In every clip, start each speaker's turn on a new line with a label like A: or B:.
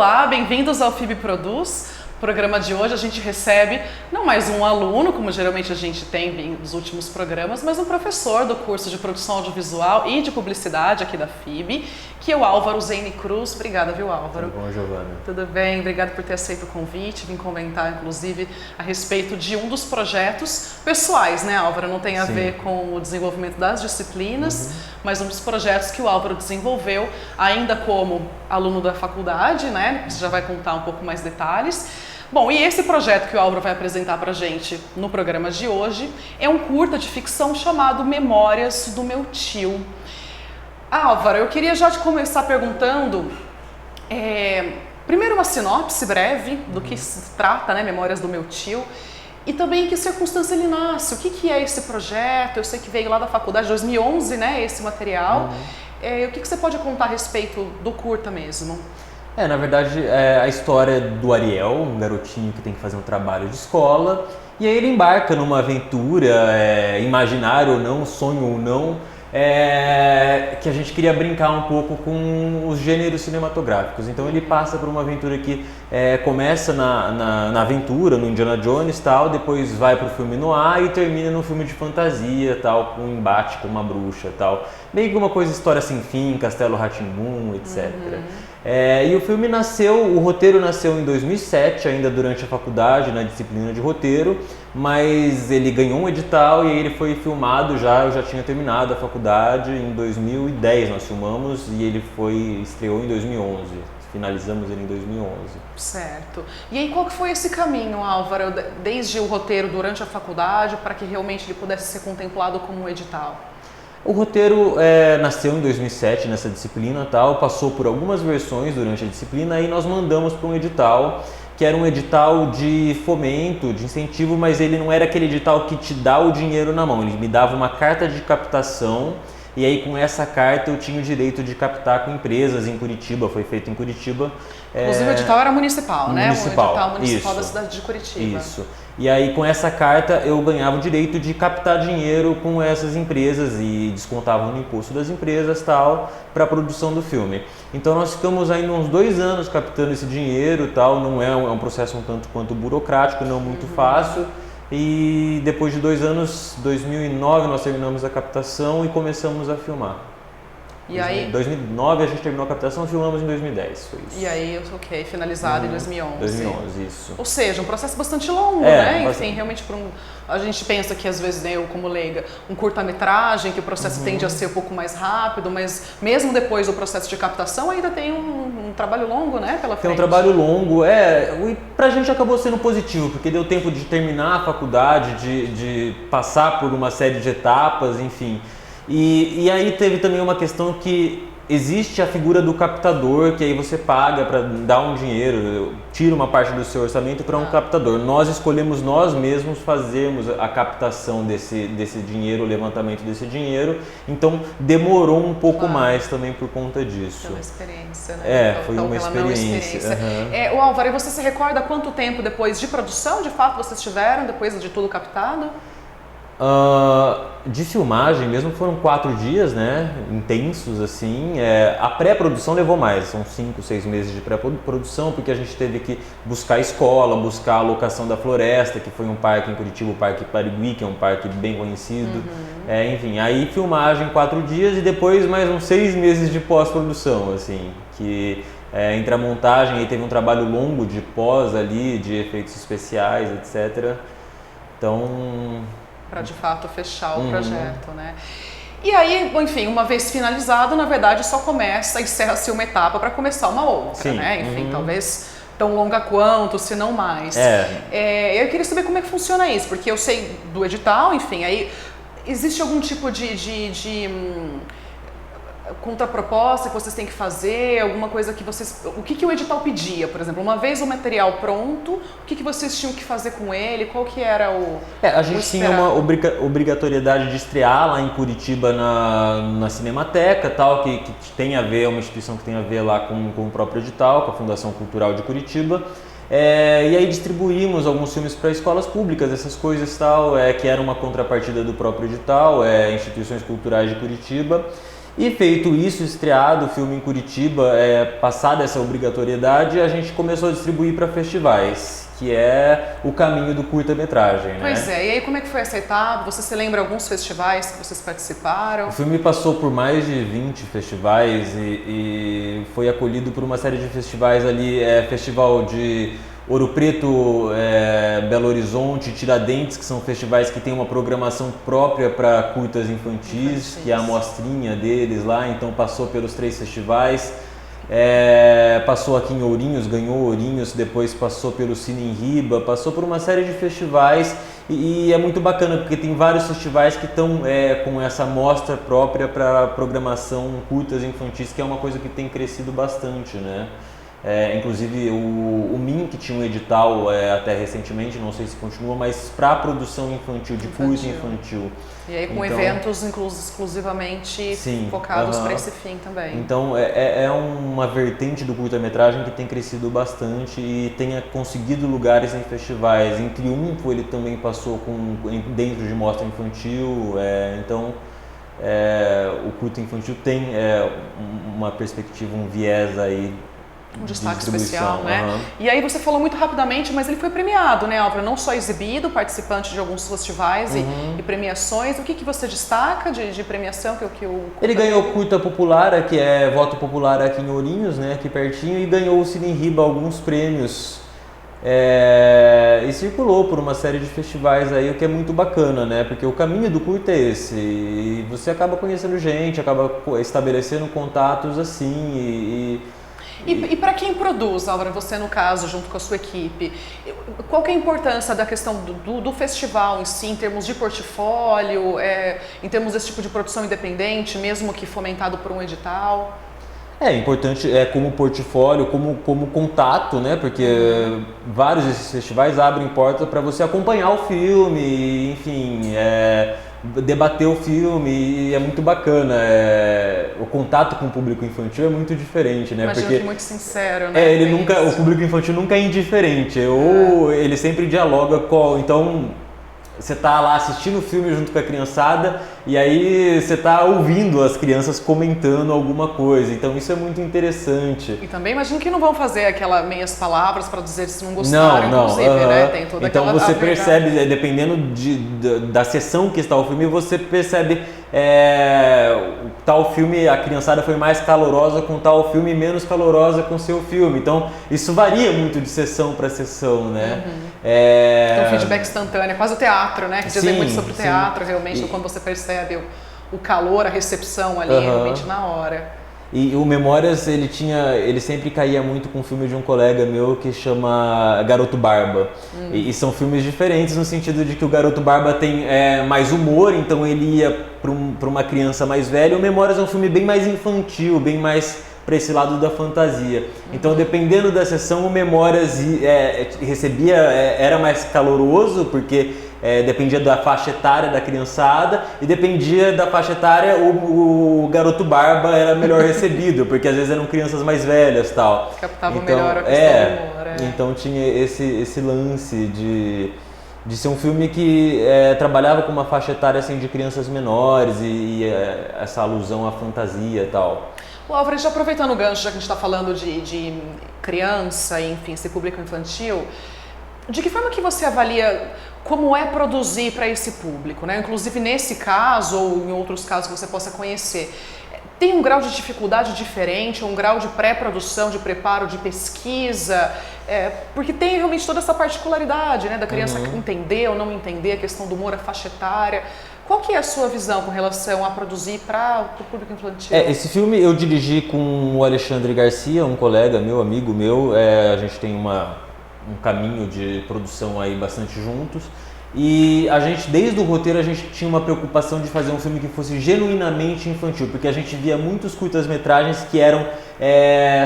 A: Olá, bem-vindos ao FIB Produz. No programa de hoje a gente recebe não mais um aluno, como geralmente a gente tem nos últimos programas, mas um professor do curso de Produção Audiovisual e de Publicidade aqui da FIB, que é o Álvaro Zene Cruz. Obrigada, viu, Álvaro?
B: Tudo bom, Giovana?
A: Tudo bem, obrigado por ter aceito o convite. Vim comentar, inclusive, a respeito de um dos projetos pessoais, né, Álvaro? Não tem a ver com o desenvolvimento das disciplinas, mas um dos projetos que o Álvaro desenvolveu ainda como aluno da faculdade, né? Você já vai contar um pouco mais detalhes. Bom, e esse projeto que o Álvaro vai apresentar pra gente no programa de hoje é um curta de ficção chamado Memórias do Meu Tio. Álvaro, eu queria já te começar perguntando, primeiro uma sinopse breve do que se trata, né, Memórias do Meu Tio, e também em que circunstância ele nasce, o que é esse projeto. Eu sei que veio lá da faculdade, 2011, né, esse material. O que você pode contar a respeito do curta mesmo?
B: Na verdade, é a história do Ariel, um garotinho que tem que fazer um trabalho de escola, e aí ele embarca numa aventura, imaginária ou não, sonho ou não, que a gente queria brincar um pouco com os gêneros cinematográficos. Então ele passa por uma aventura que começa na aventura, no Indiana Jones, tal, depois vai pro filme noir e termina num filme de fantasia, tal, com um embate com uma bruxa, tal. Meio que uma coisa, história sem fim, Castelo Rá-Tim-Bum, etc. E o filme o roteiro nasceu em 2007, ainda durante a faculdade, na disciplina de roteiro, mas ele ganhou um edital e ele foi filmado eu já tinha terminado a faculdade, em 2010 nós filmamos e ele estreou em 2011, finalizamos ele em 2011.
A: Certo. E aí qual que foi esse caminho, Álvaro, desde o roteiro durante a faculdade para que realmente ele pudesse ser contemplado como um edital?
B: O roteiro nasceu em 2007 nessa disciplina, tal, passou por algumas versões durante a disciplina e nós mandamos para um edital, que era um edital de fomento, de incentivo, mas ele não era aquele edital que te dá o dinheiro na mão, ele me dava uma carta de captação e aí com essa carta eu tinha o direito de captar com empresas em Curitiba, foi feito em Curitiba.
A: Inclusive o edital era municipal, né? O edital municipal
B: isso,
A: da cidade de Curitiba.
B: Isso. E aí com essa carta eu ganhava o direito de captar dinheiro com essas empresas e descontavam no imposto das empresas, tal, para a produção do filme. Então nós ficamos ainda uns 2 anos captando esse dinheiro, tal, não é um processo um tanto quanto burocrático, não muito fácil. E depois de 2 anos, 2009, nós terminamos a captação e começamos a filmar.
A: E aí?
B: Em 2009 a gente terminou a captação, filmamos em 2010, foi isso.
A: E aí, finalizado em 2011.
B: 2011, isso.
A: Ou seja, um processo bastante longo, né?
B: Bastante.
A: Enfim, realmente a gente pensa que às vezes, né, eu como leiga, um curta-metragem, que o processo tende a ser um pouco mais rápido, mas mesmo depois do processo de captação ainda tem um trabalho longo, né, pela frente.
B: Tem um trabalho longo, e pra gente acabou sendo positivo, porque deu tempo de terminar a faculdade, de passar por uma série de etapas, enfim. E aí teve também uma questão que existe a figura do captador, que aí você paga para dar um dinheiro, tira uma parte do seu orçamento para um captador. Nós escolhemos nós mesmos fazermos a captação desse dinheiro, o levantamento desse dinheiro, então demorou um pouco mais também por conta disso.
A: Foi uma experiência, né?
B: Foi uma experiência.
A: O Álvaro, e você se recorda quanto tempo depois de produção, de fato, vocês tiveram, depois de tudo captado?
B: De filmagem mesmo foram 4 dias, né, intensos assim. A pré-produção levou mais, são 5, 6 meses de pré-produção, porque a gente teve que buscar a escola, buscar a locação da Floresta, que foi um parque em Curitiba, o Parque Parigui, que é um parque bem conhecido. Enfim, aí filmagem 4 dias e depois mais uns 6 meses de pós-produção, assim, que entre a montagem aí teve um trabalho longo de pós ali, de efeitos especiais, etc. Então...
A: para de fato fechar o projeto, né? E aí, enfim, uma vez finalizado, na verdade só encerra-se uma etapa para começar uma outra, né? Enfim, talvez tão longa quanto, se não mais. Eu queria saber como é que funciona isso, porque eu sei do edital, enfim, aí existe algum tipo de contraproposta que vocês têm que fazer, alguma coisa que vocês... O que o edital pedia, por exemplo? Uma vez o material pronto, o que vocês tinham que fazer com ele? Qual que era
B: a gente tinha uma obrigatoriedade de estrear lá em Curitiba na Cinemateca, tal, que tem a ver, é uma instituição que tem a ver lá com o próprio edital, com a Fundação Cultural de Curitiba. E aí distribuímos alguns filmes para escolas públicas, essas coisas tal, que era uma contrapartida do próprio edital, instituições culturais de Curitiba. E feito isso, estreado o filme em Curitiba, passada essa obrigatoriedade, a gente começou a distribuir para festivais, que é o caminho do curta-metragem, né?
A: Pois é, e aí como é que foi essa etapa? Você se lembra alguns festivais que vocês participaram?
B: O filme passou por mais de 20 festivais e foi acolhido por uma série de festivais ali, festival de Ouro Preto, Belo Horizonte, Tiradentes, que são festivais que têm uma programação própria para curtas infantis, que é a amostrinha deles lá, então passou pelos 3 festivais. Passou aqui em Ourinhos, ganhou Ourinhos, depois passou pelo Cine em Riba, passou por uma série de festivais e é muito bacana porque tem vários festivais que estão com essa mostra própria para programação curtas infantis, que é uma coisa que tem crescido bastante, né? Inclusive o MIM, que tinha um edital até recentemente, não sei se continua, mas para produção infantil, de curso infantil.
A: E aí com eventos exclusivamente focados para esse fim também.
B: Então é uma vertente do curta-metragem que tem crescido bastante e tem conseguido lugares em festivais. Em Triunfo ele também passou dentro de mostra infantil, então o curta infantil tem uma perspectiva, um viés aí,
A: um destaque especial, né? E aí você falou muito rapidamente, mas ele foi premiado, né, Álvaro? Não só exibido, participante de alguns festivais e premiações. O que você destaca de premiação?
B: Ele ganhou Curta Popular, que é voto popular aqui em Ourinhos, né, aqui pertinho, e ganhou o Cine em Riba alguns prêmios. E circulou por uma série de festivais aí, o que é muito bacana, né? Porque o caminho do curta é esse, e você acaba conhecendo gente, acaba estabelecendo contatos assim
A: E para quem produz, Álvaro, você no caso, junto com a sua equipe, qual que é a importância da questão do festival em si, em termos de portfólio, em termos desse tipo de produção independente, mesmo que fomentado por um edital?
B: É importante como portfólio, como contato, né? Porque vários desses festivais abrem porta para você acompanhar o filme, enfim, debater o filme, e é muito bacana. O contato com o público infantil é muito diferente, né?
A: Imagino
B: porque
A: que muito sincero, né?
B: O público infantil nunca é indiferente, ou ele sempre dialoga com. Então, você tá lá assistindo o filme junto com a criançada e aí você tá ouvindo as crianças comentando alguma coisa, então isso é muito interessante.
A: E também imagino que não vão fazer aquelas meias palavras para dizer se não gostaram, inclusive, né? Tem toda
B: então
A: aquela
B: você percebe, dependendo da sessão que está o filme, você percebe tal filme, a criançada foi mais calorosa com tal filme, menos calorosa com seu filme. Então isso varia muito de sessão para sessão, né?
A: Então feedback instantâneo, quase o teatro, né? Que dizem muito sobre o teatro, realmente, quando você percebe o calor, a recepção ali, realmente na hora.
B: E o Memórias, ele sempre caía muito com um filme de um colega meu que chama Garoto Barba. E são filmes diferentes no sentido de que o Garoto Barba tem mais humor, então ele ia para uma criança mais velha. O Memórias é um filme bem mais infantil, bem mais para esse lado da fantasia. Então, dependendo da sessão, o Memórias era mais caloroso, porque dependia da faixa etária da criançada, e dependia da faixa etária, o Garoto Barba era melhor recebido, porque às vezes eram crianças mais velhas e tal.
A: Captava melhor a questão do humor.
B: Então tinha esse lance de ser um filme que trabalhava com uma faixa etária assim, de crianças menores e essa alusão à fantasia e tal.
A: O Álvaro, já aproveitando o gancho, já que a gente está falando de criança, enfim, esse público infantil, de que forma que você avalia como é produzir para esse público, né? Inclusive nesse caso ou em outros casos que você possa conhecer, tem um grau de dificuldade diferente, um grau de pré-produção, de preparo, de pesquisa, porque tem realmente toda essa particularidade, né, da criança entender ou não entender a questão do humor, a faixa etária. Qual que é a sua visão com relação a produzir para o público infantil?
B: Esse filme eu dirigi com o Alexandre Garcia, um colega meu, amigo meu. A gente tem um caminho de produção aí bastante juntos. E a gente, desde o roteiro, a gente tinha uma preocupação de fazer um filme que fosse genuinamente infantil, porque a gente via muitos curtas-metragens que eram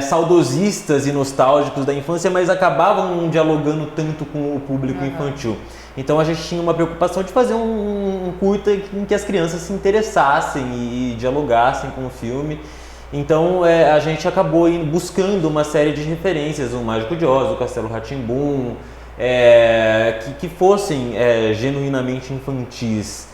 B: saudosistas e nostálgicos da infância, mas acabavam não dialogando tanto com o público infantil. Então a gente tinha uma preocupação de fazer um curta em que as crianças se interessassem e dialogassem com o filme. Então a gente acabou buscando uma série de referências, o Mágico de Oz, o Castelo Rá-Tim-Bum, que fossem genuinamente infantis.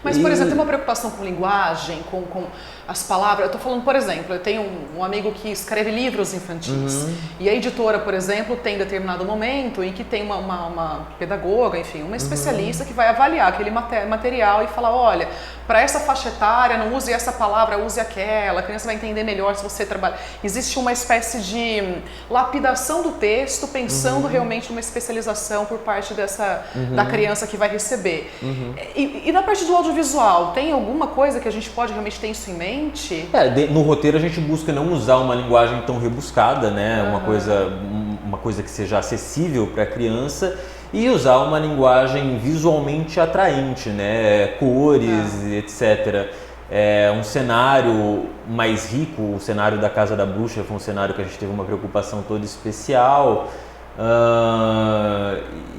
A: Mas, por exemplo, tem uma preocupação com linguagem, com as palavras. Eu estou falando, por exemplo, eu tenho um amigo que escreve livros infantis. E a editora, por exemplo, tem determinado momento em que tem uma pedagoga, enfim, uma especialista que vai avaliar aquele material e falar, olha, para essa faixa etária, não use essa palavra, use aquela. A criança vai entender melhor se você trabalha. Existe uma espécie de lapidação do texto, pensando realmente numa especialização por parte da criança que vai receber. E na parte do audiovisual, tem alguma coisa que a gente pode realmente ter isso em mente?
B: No roteiro a gente busca não usar uma linguagem tão rebuscada, né? Uma coisa que seja acessível para a criança e usar uma linguagem visualmente atraente, né? Cores, etc. Um cenário mais rico, o cenário da Casa da Bruxa foi um cenário que a gente teve uma preocupação toda especial.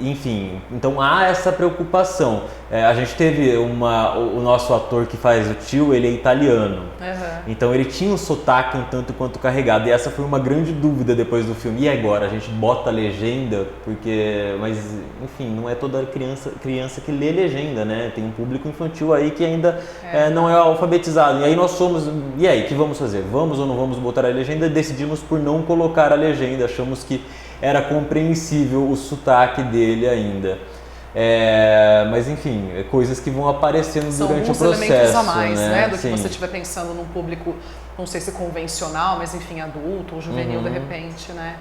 B: Enfim, então há essa preocupação. A gente teve o nosso ator que faz o tio, ele é italiano, então ele tinha um sotaque um tanto quanto carregado, e essa foi uma grande dúvida depois do filme. E agora, a gente bota a legenda, mas enfim, não é toda criança que lê legenda, né? Tem um público infantil aí que ainda não é alfabetizado, e aí e aí, o que vamos fazer? Vamos ou não vamos botar a legenda? Decidimos por não colocar a legenda, achamos que era compreensível o sotaque dele ainda. Mas enfim, coisas que vão aparecendo durante o processo. São alguns elementos
A: a mais, né? Do que você estiver pensando num público, não sei se convencional, mas enfim, adulto ou juvenil de repente, né?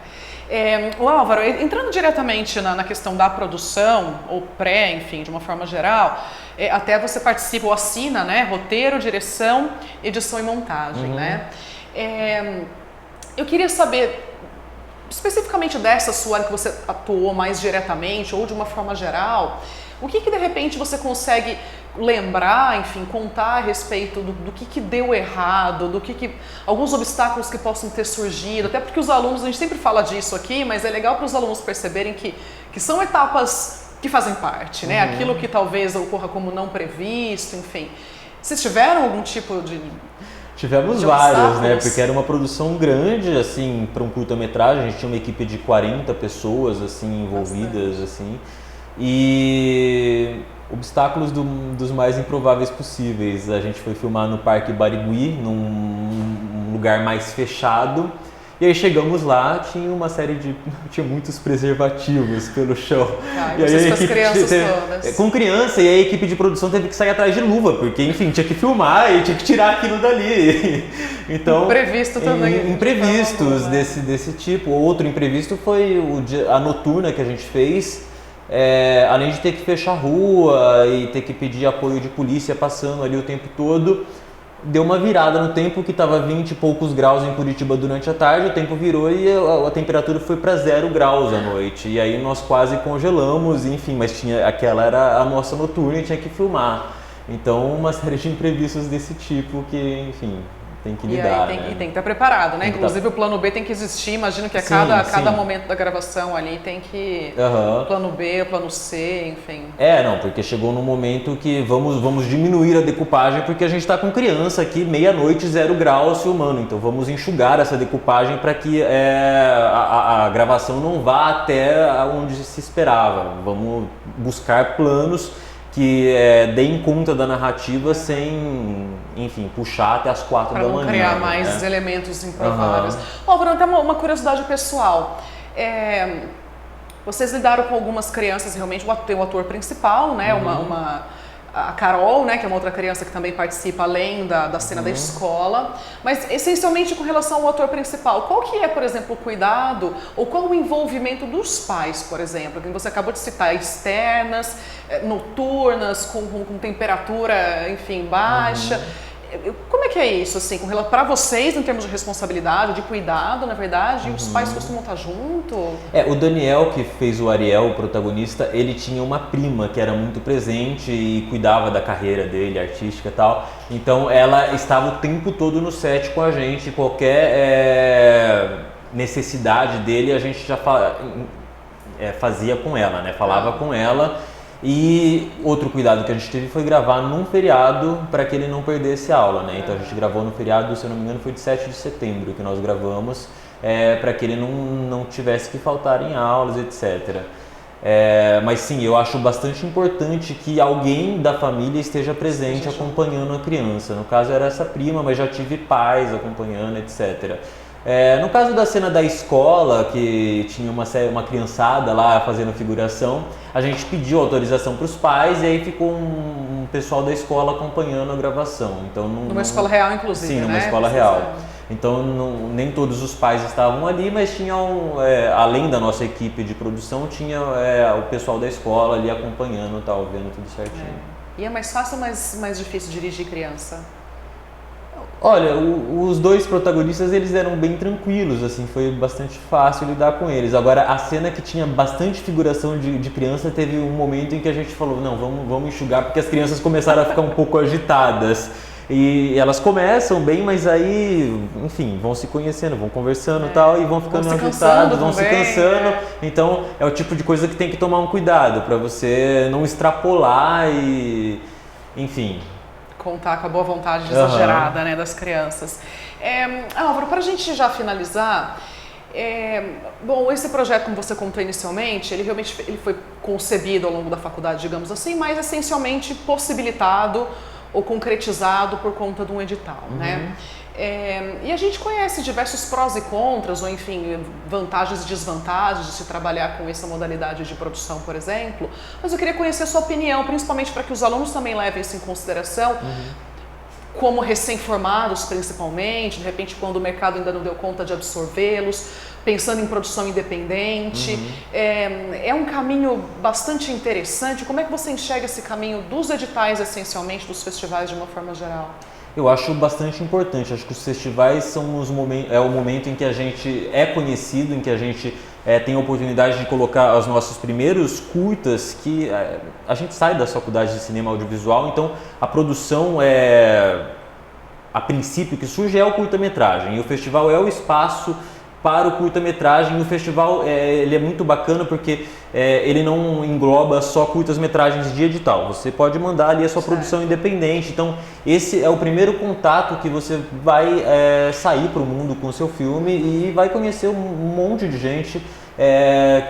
A: Álvaro, entrando diretamente na questão da produção, ou enfim, de uma forma geral, até você participa ou assina, né? Roteiro, direção, edição e montagem, né? Eu queria saber, especificamente dessa sua área que você atuou mais diretamente ou de uma forma geral, o que de repente você consegue lembrar, enfim, contar a respeito do que deu errado, alguns obstáculos que possam ter surgido, até porque os alunos, a gente sempre fala disso aqui, mas é legal para os alunos perceberem que são etapas que fazem parte, né? Aquilo que talvez ocorra como não previsto, enfim. Vocês tiveram algum tipo de...
B: Tivemos vários, né? Porque era uma produção grande, assim, para um curta-metragem. A gente tinha uma equipe de 40 pessoas, assim, envolvidas, assim. E obstáculos dos mais improváveis possíveis. A gente foi filmar no Parque Barigui, num lugar mais fechado. E aí chegamos lá, tinha muitos preservativos pelo chão.
A: E aí a equipe todas.
B: Com criança, e aí a equipe de produção teve que sair atrás de luva, porque enfim, tinha que filmar e tinha que tirar aquilo dali. Então,
A: imprevisto também.
B: Imprevistos desse tipo. Outro imprevisto foi a noturna que a gente fez. Além de ter que fechar a rua e ter que pedir apoio de polícia passando ali o tempo todo, deu uma virada no tempo, que estava 20 e poucos graus em Curitiba durante a tarde, o tempo virou e a temperatura foi para 0 graus à noite. E aí nós quase congelamos, enfim, mas aquela era a nossa noturna e tinha que filmar. Então, uma série de imprevistos desse tipo que, enfim, tem que lidar.
A: E tem que estar preparado, né? Inclusive o plano B tem que existir, imagino que a cada momento da gravação ali tem que... Plano B, plano C, enfim.
B: Porque chegou num momento que vamos diminuir a decupagem, porque a gente está com criança aqui, meia-noite, 0 graus filmando. Então vamos enxugar essa decupagem para que a gravação não vá até onde se esperava. Vamos buscar planos que deem conta da narrativa sem, enfim, puxar até as 4 da manhã.
A: Para não criar mais elementos improváveis. Álvaro, até uma curiosidade pessoal. Vocês lidaram com algumas crianças, realmente, tem o ator principal, né? A Carol, né, que é uma outra criança que também participa além da cena da escola, mas essencialmente com relação ao ator principal, qual que é, por exemplo, o cuidado ou qual o envolvimento dos pais, por exemplo, que você acabou de citar, externas, noturnas, com temperatura, enfim, baixa. Como é que é isso, assim, para vocês, em termos de responsabilidade, de cuidado, na verdade, e os pais costumam estar junto?
B: O Daniel, que fez o Ariel, o protagonista, ele tinha uma prima que era muito presente e cuidava da carreira dele, artística e tal. Então, ela estava o tempo todo no set com a gente, qualquer necessidade dele, a gente já fazia com ela, né? Falava com ela. E outro cuidado que a gente teve foi gravar num feriado para que ele não perdesse aula, né? Então a gente gravou no feriado, se eu não me engano, foi de 7 de setembro que nós gravamos, para que ele não tivesse que faltar em aulas, etc. Mas sim, eu acho bastante importante que alguém da família esteja presente acompanhando a criança. No caso era essa prima, mas já tive pais acompanhando, etc. No caso da cena da escola, que tinha uma criançada lá fazendo figuração, a gente pediu autorização para os pais e aí ficou um pessoal da escola acompanhando a gravação. Então,
A: numa escola real, inclusive,
B: sim, numa escola real. Então nem todos os pais estavam ali, mas tinham, além da nossa equipe de produção, tinha o pessoal da escola ali acompanhando, tal, vendo tudo certinho.
A: E é mais fácil ou mais difícil dirigir criança?
B: Olha, os dois protagonistas, eles eram bem tranquilos, assim, foi bastante fácil lidar com eles. Agora, a cena que tinha bastante figuração de criança, teve um momento em que a gente falou, não, vamos enxugar, porque as crianças começaram a ficar um pouco agitadas. E elas começam bem, mas aí, enfim, vão se conhecendo, vão conversando e tal, e vão ficando agitados, vão se cansando. Então, é o tipo de coisa que tem que tomar um cuidado, para você não extrapolar e, enfim...
A: Contar com a boa vontade exagerada, né, das crianças. Álvaro, para a gente já finalizar, bom, esse projeto, como você contou inicialmente, ele realmente foi concebido ao longo da faculdade, digamos assim, mas essencialmente possibilitado ou concretizado por conta de um edital, né? E a gente conhece diversos prós e contras, ou enfim, vantagens e desvantagens de se trabalhar com essa modalidade de produção, por exemplo, mas eu queria conhecer a sua opinião, principalmente para que os alunos também levem isso em consideração, como recém-formados principalmente, de repente quando o mercado ainda não deu conta de absorvê-los, pensando em produção independente. É um caminho bastante interessante. Como é que você enxerga esse caminho dos editais, essencialmente, dos festivais de uma forma geral?
B: Eu acho bastante importante, acho que os festivais são o momento em que a gente é conhecido, em que a gente tem a oportunidade de colocar os nossos primeiros curtas, que a gente sai da faculdade de cinema audiovisual, então a produção a princípio que surge é o curta-metragem, e o festival é o espaço para o curta-metragem. O festival ele é muito bacana porque ele não engloba só curtas-metragens de edital. Você pode mandar ali a sua produção independente. Então, esse é o primeiro contato que você vai sair para o mundo com o seu filme e vai conhecer um monte de gente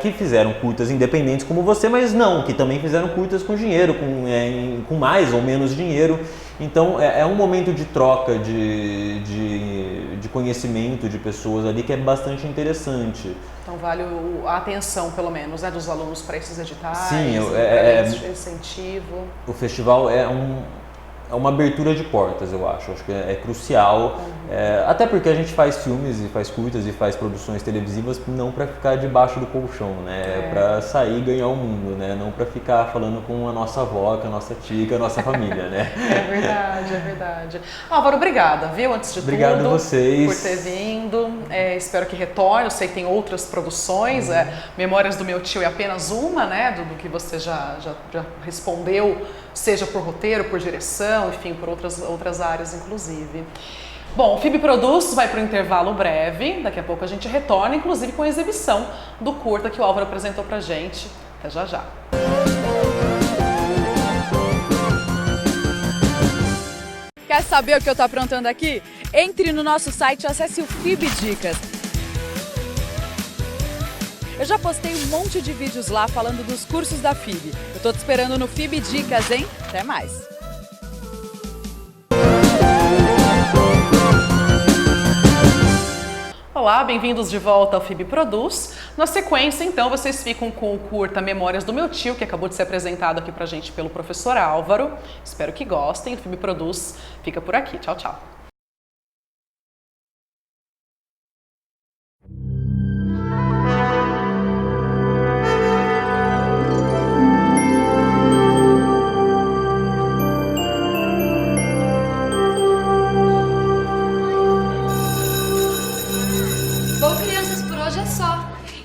B: que fizeram curtas independentes como você, mas não, que também fizeram curtas com dinheiro, com mais ou menos dinheiro. Então é um momento de troca de conhecimento de pessoas ali que é bastante interessante.
A: Então vale a atenção, pelo menos, né, dos alunos para esses editais,
B: sim,
A: esse incentivo.
B: O festival é uma abertura de portas, eu acho que é crucial, até porque a gente faz filmes e faz curtas e faz produções televisivas não para ficar debaixo do colchão, né? Para sair e ganhar o mundo, né? Não para ficar falando com a nossa avó, com a nossa tia, com a nossa família, né?
A: É verdade. Álvaro, obrigada, viu? Antes de
B: Obrigado
A: tudo,
B: a vocês
A: por ter vindo. Espero que retorne. Eu sei que tem outras produções. Memórias do Meu Tio é apenas uma, né? Do que você já respondeu, seja por roteiro, por direção, enfim, por outras áreas, inclusive. Bom, o FIB Produz vai para o intervalo breve, daqui a pouco a gente retorna, inclusive com a exibição do curta que o Álvaro apresentou pra gente. Até já já.
C: Quer saber o que eu tô aprontando aqui? Entre no nosso site e acesse o FIB Dicas. Eu já postei um monte de vídeos lá falando dos cursos da FIB. Eu tô te esperando no FIB Dicas, hein? Até mais!
A: Olá, bem-vindos de volta ao FIB Produz. Na sequência, então, vocês ficam com o curta Memórias do Meu Tio, que acabou de ser apresentado aqui pra gente pelo professor Álvaro. Espero que gostem. O FIB Produz fica por aqui. Tchau, tchau.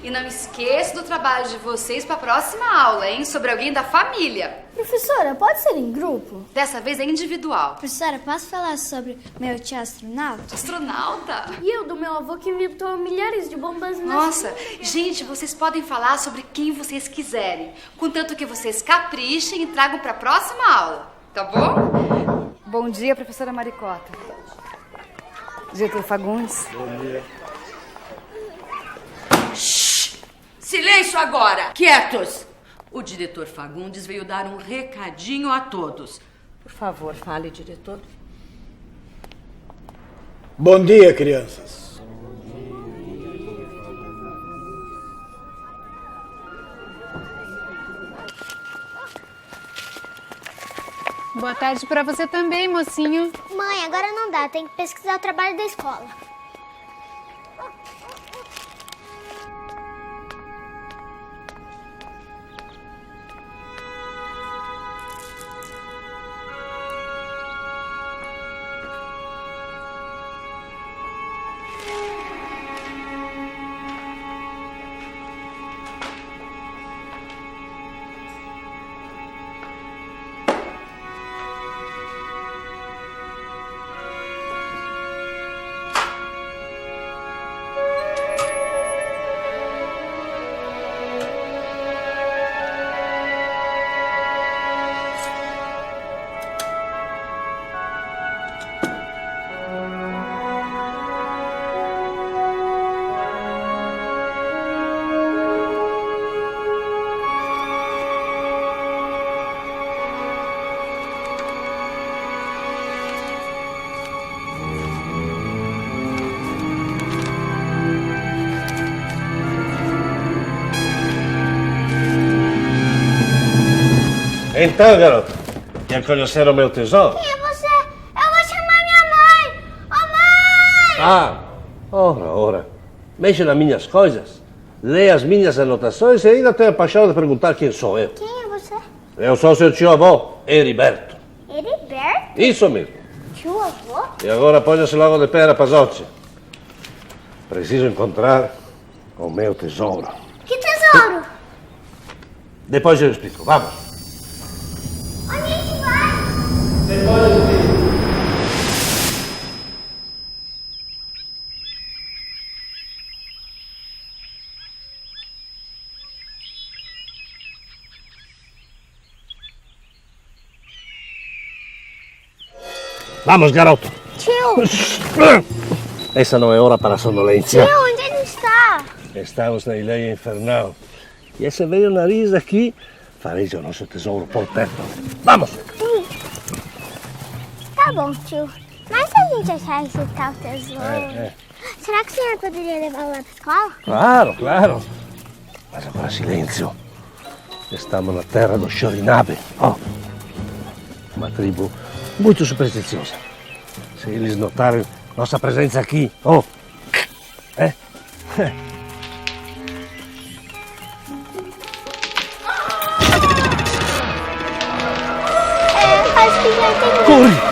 D: E não esqueça do trabalho de vocês para a próxima aula, hein? Sobre alguém da família.
E: Professora, pode ser em grupo?
D: Dessa vez é individual.
E: Professora, posso falar sobre meu tio astronauta?
D: Astronauta?
E: E eu, do meu avô que inventou milhares de bombas.
D: Nossa, gente, vocês podem falar sobre quem vocês quiserem. Contanto que vocês caprichem e tragam para a próxima aula. Tá bom?
F: Bom dia, professora Maricota. Getúlio Fagundes.
G: Bom dia.
H: Shhh! Silêncio agora! Quietos!
G: O diretor Fagundes veio dar um recadinho a todos. Por favor, fale, diretor.
H: Bom dia, crianças.
I: Boa tarde pra você também, mocinho.
E: Mãe, agora não dá, tem que pesquisar o trabalho da escola.
J: Então, garoto, quer conhecer o meu tesouro?
E: Quem é você? Eu vou chamar minha mãe! Ô, mãe!
J: Ah, ora. Mexe nas minhas coisas, lê as minhas anotações e ainda tem a paixão de perguntar quem sou eu.
E: Quem é você?
J: Eu sou seu tio-avô, Heriberto.
E: Heriberto?
J: Isso mesmo.
E: Tio-avô?
J: E agora ponha-se logo de pé, rapazzote. Preciso encontrar o meu tesouro.
E: Que tesouro?
J: Depois eu explico, vamos.
E: Onde a gente vai?
J: Depois eu explico. Vamos, garoto.
E: Tio!
J: Essa não é hora para a sonolência.
E: Tio, onde ele está?
J: Estamos na Ilha Infernal. E esse velho nariz aqui fareja o nosso tesouro por perto. Vamos!
E: Sim. Tá bom, tio. Mas se a gente achar esse tal tesouro... Será que o senhor poderia levá-lo lá pra escola?
J: Claro, claro. Mas agora silêncio. Estamos na terra do Xorinabe. Uma tribo muito supersticiosa. Se eles notarem nossa presença aqui,
E: Acho que já tem...
J: corre!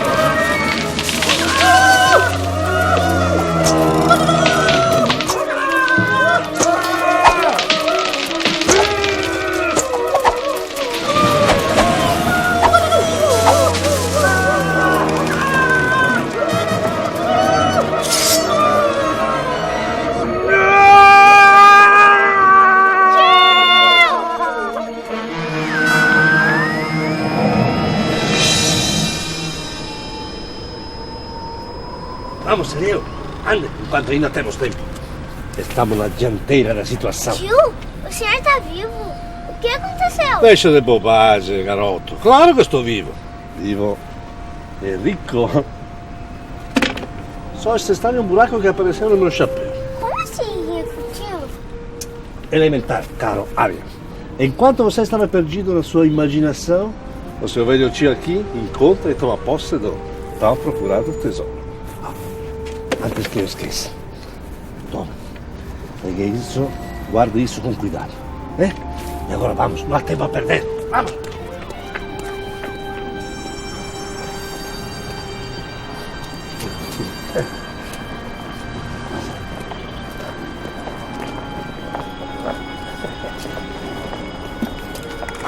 J: Vamos, Ariel. Ande, enquanto ainda temos tempo. Estamos na dianteira da situação.
E: Tio, o senhor tá vivo. O que aconteceu?
J: Deixa de bobagem, garoto. Claro que estou vivo. Vivo e rico. Só este está em um buraco que apareceu no meu chapéu.
E: Como assim, rico, tio?
J: Elementar, caro Ariel. Enquanto você estava perdido na sua imaginação, o seu velho tio aqui encontra e toma posse do tão procurado tesouro. Antes que eu esqueça. Toma. Pegue isso, guarde isso com cuidado. E agora vamos, não há tempo a perder. Vamos!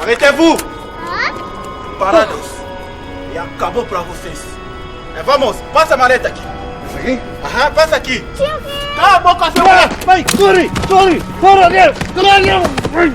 K: Arrêtez-vous! Parados! E acabou pra vocês. Vamos, passa a maleta aqui.
J: Essa aqui?
K: Aham, passa aqui.
E: Tio,
K: Cala a boca, seu...
J: Vai, corre! Corre! Corre, Ariel! Corre!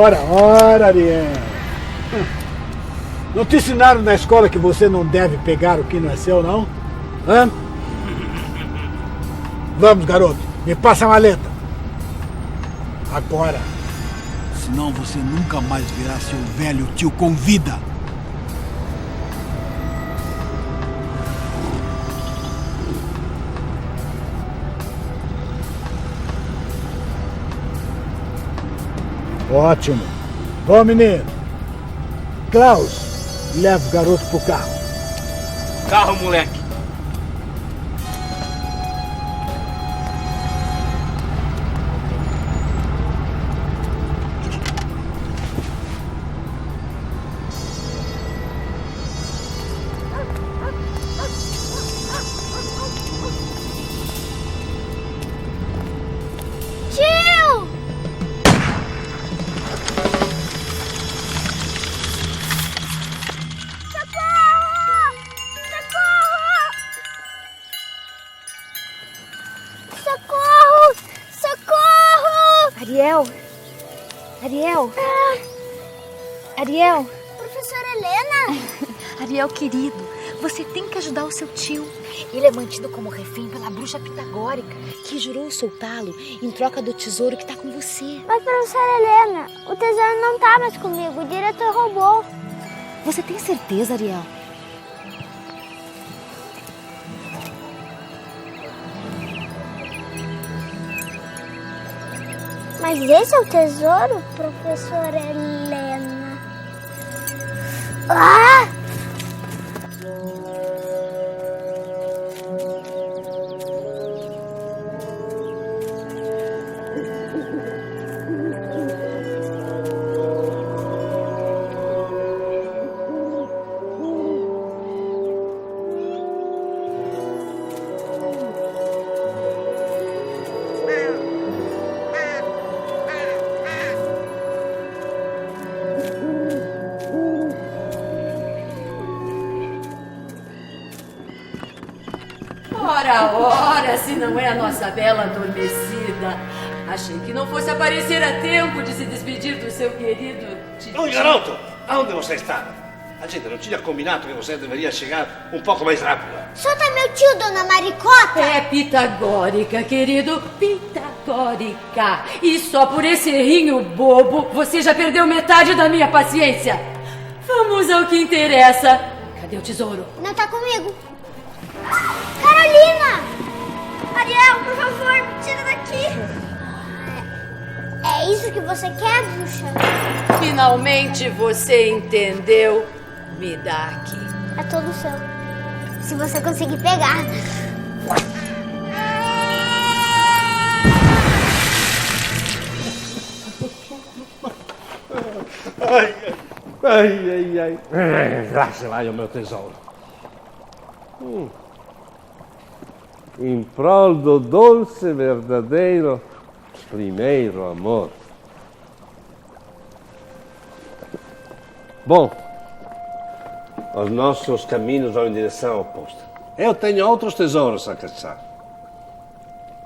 H: Ora, Ariel. Não te ensinaram na escola que você não deve pegar o que não é seu, não? Hã? Vamos, garoto. Me passa a maleta. Agora. Senão você nunca mais verá seu velho tio com vida. Ótimo. Bom, menino. Klaus, leva o garoto pro carro.
K: Carro, moleque.
E: Ariel. Professora Helena.
L: Ariel, querido, você tem que ajudar o seu tio. Ele é mantido como refém pela bruxa pitagórica, que jurou soltá-lo em troca do tesouro que está com você.
E: Mas, professora Helena, o tesouro não tá mais comigo. O diretor roubou.
L: Você tem certeza, Ariel?
E: Mas esse é o tesouro, professora Helena? Ah!
G: Ora, se não é a nossa bela adormecida. Achei que não fosse aparecer a tempo de se despedir do seu querido tio.
J: Oi, garoto! Aonde você está? A gente não tinha combinado que você deveria chegar um pouco mais rápido.
E: Solta meu tio, dona Maricota!
G: É pitagórica, querido, pitagórica. E só por esse rinho bobo, você já perdeu metade da minha paciência. Vamos ao que interessa. Cadê o tesouro?
E: Não tá comigo. Carolina! Ariel, por favor, me tira daqui. É isso que você quer, bruxa?
G: Finalmente você entendeu. Me dá aqui.
E: É todo seu. Se você conseguir pegar.
J: Ai. Graças lá, o meu tesouro. Em prol do doce, verdadeiro, primeiro amor. Bom, os nossos caminhos vão em direção oposta. Eu tenho outros tesouros a caçar.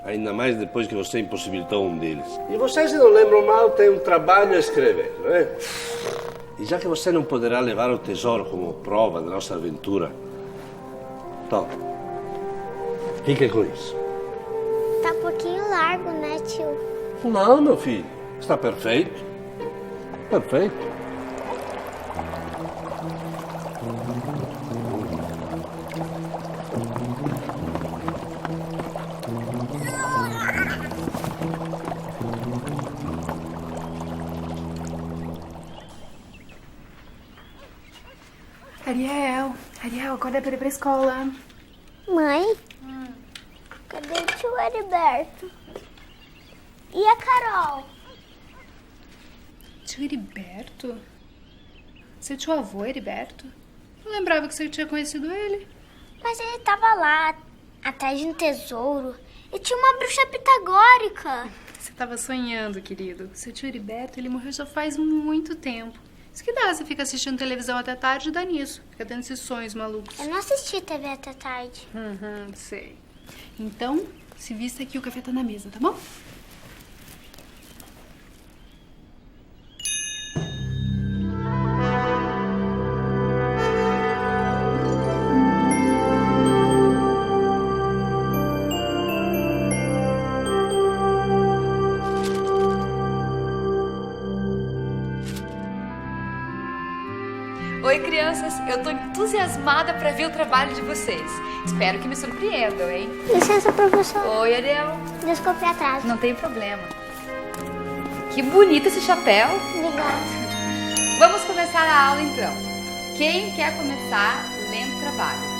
J: Ainda mais depois que você impossibilitou um deles. E você, se não lembram mal, tem um trabalho a escrever, não é? E já que você não poderá levar o tesouro como prova da nossa aventura, toma. Fique com isso.
E: Tá um pouquinho largo, né, tio?
J: Não, meu filho. Está perfeito. Perfeito.
I: Ariel, acorda pra ir pra escola.
E: Mãe? Cadê o tio Heriberto? E a Carol?
I: Tio Heriberto? Seu tio avô Heriberto? Não lembrava que você tinha conhecido ele.
E: Mas ele tava lá, atrás de um tesouro. E tinha uma bruxa pitagórica.
I: Você tava sonhando, querido. Seu tio Heriberto, ele morreu já faz muito tempo. Isso que dá, você fica assistindo televisão até tarde e dá nisso. Fica tendo esses sonhos malucos.
E: Eu não assisti TV até tarde.
I: Sei. Então, se vista aqui, o café tá na mesa, tá bom?
D: Oi, crianças. Eu tô entusiasmada para ver o trabalho de vocês. Espero que me surpreendam, hein?
E: Licença, professor.
D: Oi, Ariel.
E: Desculpe o atraso.
D: Não tem problema. Que bonito esse chapéu.
E: Obrigada.
D: Vamos começar a aula, então. Quem quer começar lendo o trabalho?